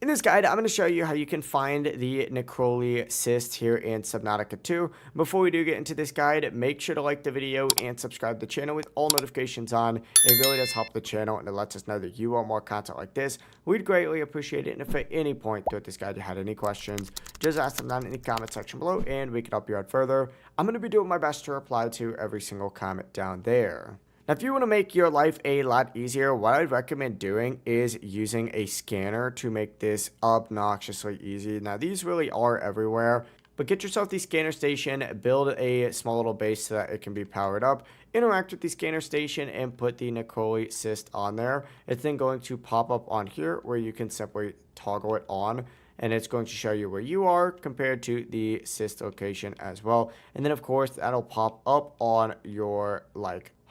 this guide, I'm going to show you how you can find the Necrolei Cyst here in Subnautica 2. Before we do get into this guide, make sure to like the video and subscribe to the channel with all notifications on. It really does help the channel and it lets us know that you want more content like this. We'd greatly appreciate it. And if at any point throughout this guide you had any questions, just ask them down in the comment section below and we can help you out further. I'm going to be doing my best to reply to every single comment down there. Now, if you want to make your life a lot easier, what I'd recommend doing is using a scanner to make this obnoxiously easy. Now, these really are everywhere, but get yourself the scanner station, build a small little base so that it can be powered up, interact with the scanner station, and put the Necrolei Cyst on there. It's then going to pop up on here where you can simply toggle it on, and it's going to show you where you are compared to the cyst location as well. And then, of course, that'll pop up on your,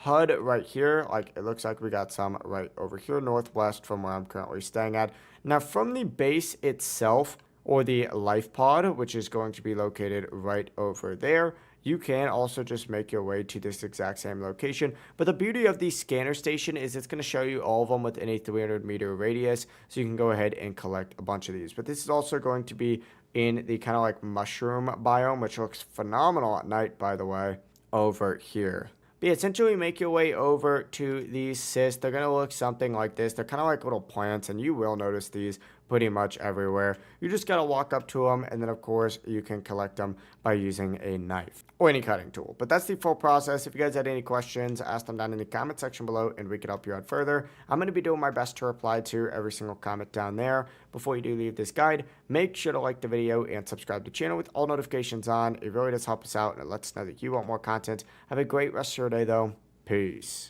HUD right here. It looks like we got some right over here northwest from where I'm currently staying at. Now, from the base itself, or the life pod, which is going to be located right over there, you can also just make your way to this exact same location. But the beauty of the scanner station is it's going to show you all of them within a 300-meter radius, so you can go ahead and collect a bunch of these. But this is also going to be in the kind of mushroom biome, which looks phenomenal at night, by the way, over here. But yeah, essentially make your way over to these cysts. They're going to look something like this. They're kind of like little plants, and you will notice these pretty much everywhere. You just got to walk up to them, and then, of course, you can collect them by using a knife or any cutting tool. But that's the full process. If you guys had any questions, ask them down in the comment section below, and we can help you out further. I'm going to be doing my best to reply to every single comment down there. Before you do leave this guide, make sure to like the video and subscribe to the channel with all notifications on. It really does help us out, and it lets us know that you want more content. Have a great rest of your day, though. Peace.